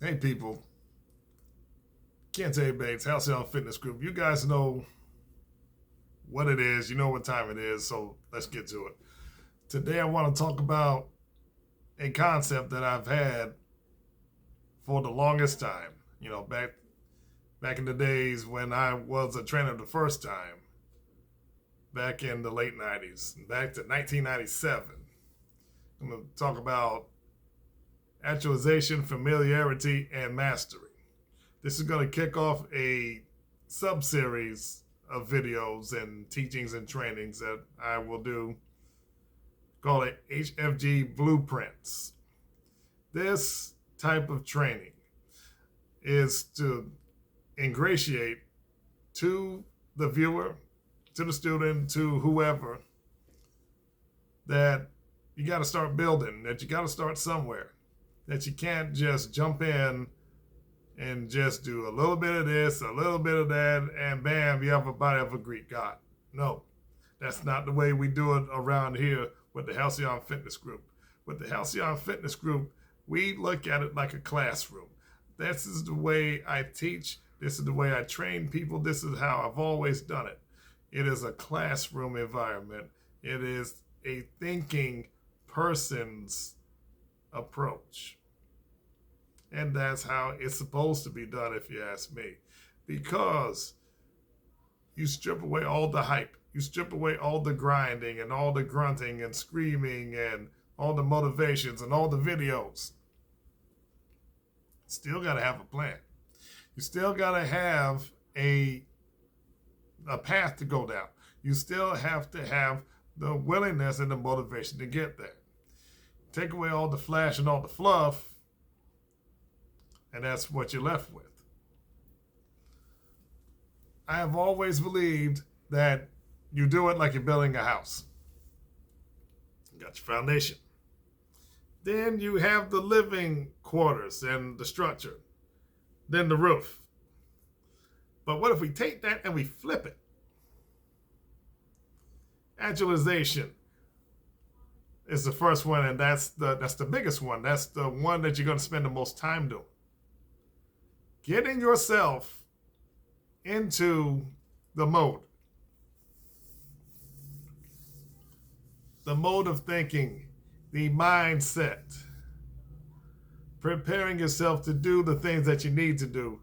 Hey people, Kente Bates, Halcyon Fitness Group. You guys know what it is, you know what time it is, so let's get to it. Today I want to talk about a concept that I've had for the longest time. You know, back in the days when I was a trainer the first time, back in the late 90s, back to 1997. I'm going to talk about actualization, familiarity, and mastery. This is going to kick off a sub-series of videos and teachings and trainings that I will do called it HFG Blueprints. This type of training is to ingratiate to the viewer, to the student, to whoever, that you got to start building, that you got to start somewhere, that you can't just jump in and just do a little bit of this, a little bit of that, and bam, you have a body of a Greek god. No, that's not the way we do it around here with the Halcyon Fitness Group. With the Halcyon Fitness Group, we look at it like a classroom. This is the way I teach. This is the way I train people. This is how I've always done it. It is a classroom environment. It is a thinking person's approach. And that's how it's supposed to be done, if you ask me. Because you strip away all the hype. You strip away all the grinding and all the grunting and screaming and all the motivations and all the videos. Still got to have a plan. You still got to have a path to go down. You still have to have the willingness and the motivation to get there. Take away all the flash and all the fluff, and that's what you're left with. I have always believed that you do it like you're building a house. You got your foundation. Then you have the living quarters and the structure. Then the roof. But what if we take that and we flip it? Actualization is the first one, and that's the biggest one. That's the one that you're going to spend the most time doing. Getting yourself into the mode of thinking, the mindset, preparing yourself to do the things that you need to do.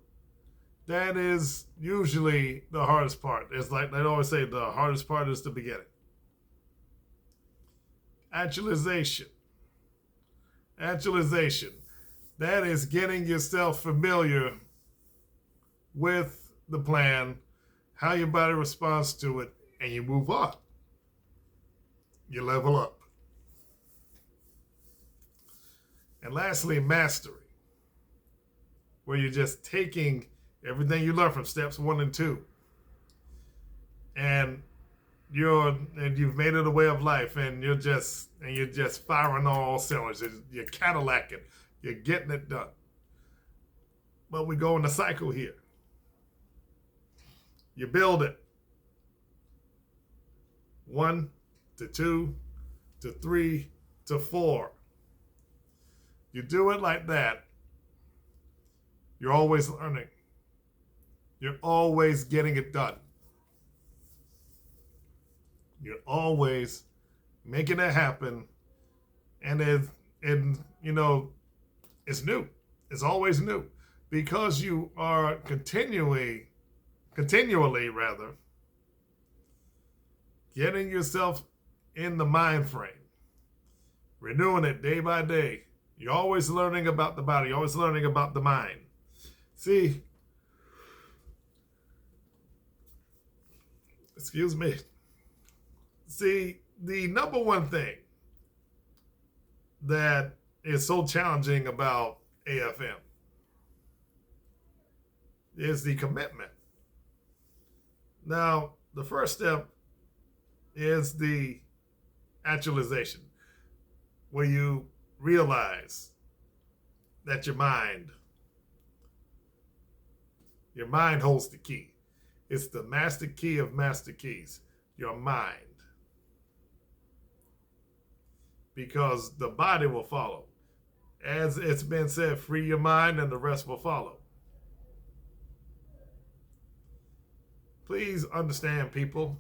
That is usually the hardest part. It's like they always say, the hardest part is the beginning. Actualization. That is getting yourself familiar with the plan, how your body responds to it, and you move on. You level up. And lastly, mastery, where you're just taking everything you learn from steps 1 and 2, and you've made it a way of life, and you're just firing on all cylinders. You're Cadillacing, you're getting it done. But we go in the cycle here. You build it. 1 to 2 to 3 to 4. You do it like that. You're always learning. You're always getting it done. You're always making it happen. And it's new. It's always new. Because you are continually getting yourself in the mind frame, renewing it day by day. You're always learning about the body, you're always learning about the mind. See, the number one thing that is so challenging about AFM is the commitment. Now, the first step is the actualization, where you realize that your mind holds the key. It's the master key of master keys, your mind. Because the body will follow. As it's been said, free your mind and the rest will follow. Please understand, people,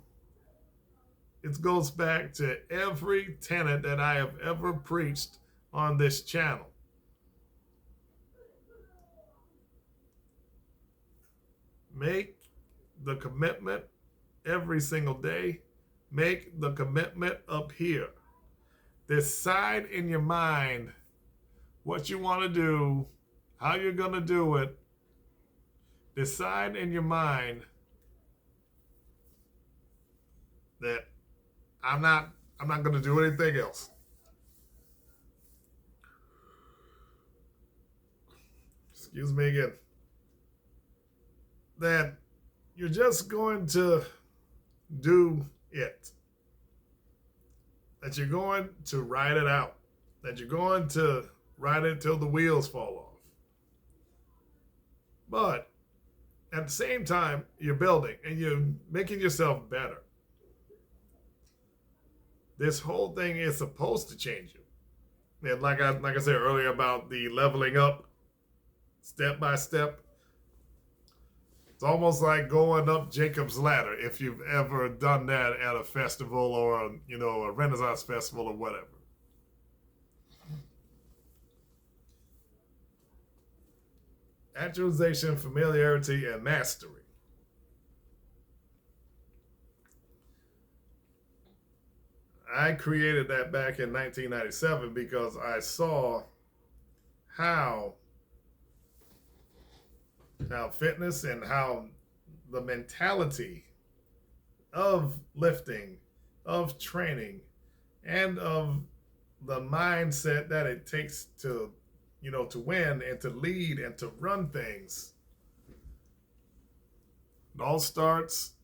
it goes back to every tenet that I have ever preached on this channel. Make the commitment every single day. Make the commitment up here. Decide in your mind what you want to do, how you're going to do it. Decide in your mind that I'm not going to do anything else. Excuse me again. That you're just going to do it. That you're going to ride it out. That you're going to ride it till the wheels fall off. But at the same time, you're building and you're making yourself better. This whole thing is supposed to change you. And like I said earlier about the leveling up, step by step, it's almost like going up Jacob's ladder if you've ever done that at a festival or a Renaissance festival or whatever. Actualization, familiarity, and mastery. I created that back in 1997 because I saw how fitness and how the mentality of lifting, of training, and of the mindset that it takes to win and to lead and to run things. It all starts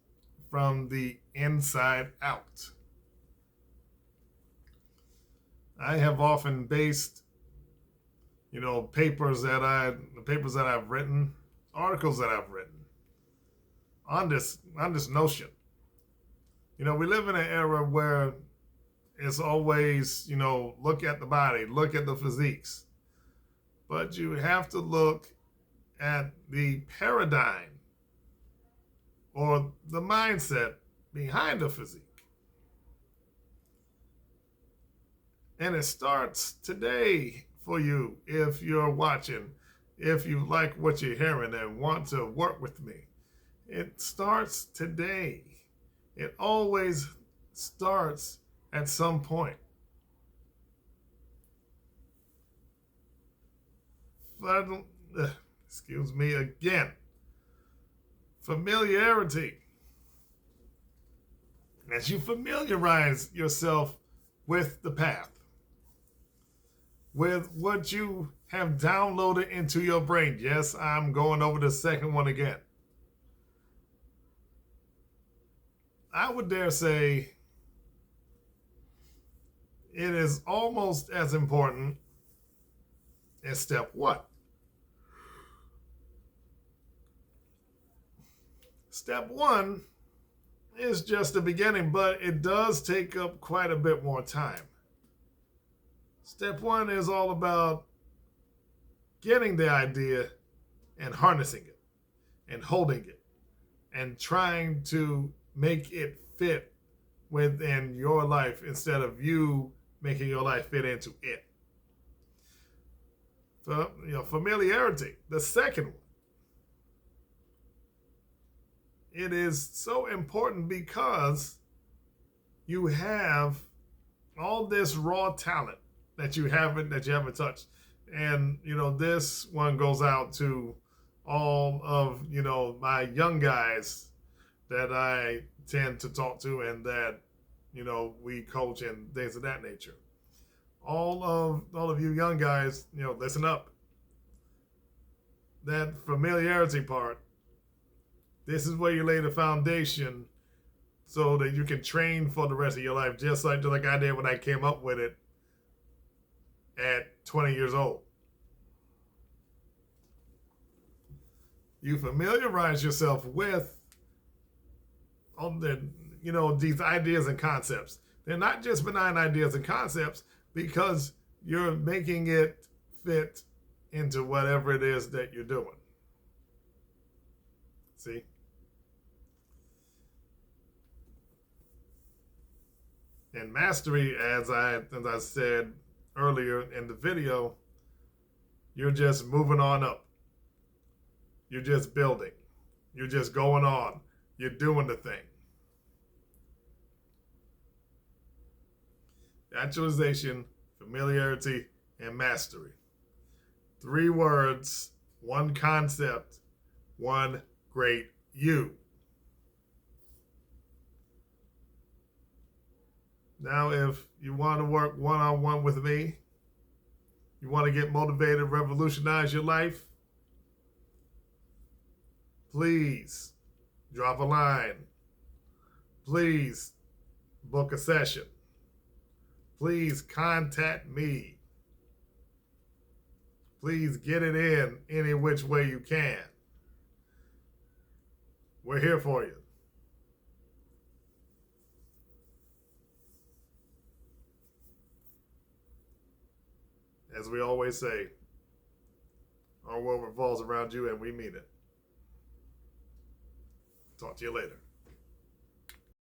from the inside out. I have often based, papers that I've written, articles that I've written on this notion. We live in an era where it's always, look at the body, look at the physiques. But you have to look at the paradigm or the mindset behind the physique. And it starts today for you if you're watching, if you like what you're hearing and want to work with me. It starts today. It always starts at some point. Excuse me again. Familiarity. As you familiarize yourself with the path, with what you have downloaded into your brain. Yes, I'm going over the second one again. I would dare say it is almost as important as step one. Step one is just the beginning, but it does take up quite a bit more time. Step one is all about getting the idea and harnessing it and holding it and trying to make it fit within your life instead of you making your life fit into it. So, familiarity, the second one. It is so important because you have all this raw talent that you haven't touched. And, this one goes out to all of, my young guys that I tend to talk to and that, we coach and things of that nature. All of you young guys, listen up. That familiarity part, this is where you lay the foundation so that you can train for the rest of your life, just like I did when I came up with it at 20 years old. You familiarize yourself with all the, these ideas and concepts. They're not just benign ideas and concepts because you're making it fit into whatever it is that you're doing. See? And mastery, as I said earlier in the video, you're just moving on up. You're just building. You're just going on. You're doing the thing. Actualization, familiarity, and mastery. 3 words, 1 concept, 1 great you. Now, if you want to work one-on-one with me, you want to get motivated, revolutionize your life, please drop a line. Please book a session. Please contact me. Please get it in any which way you can. We're here for you. As we always say, our world revolves around you and we mean it. Talk to you later.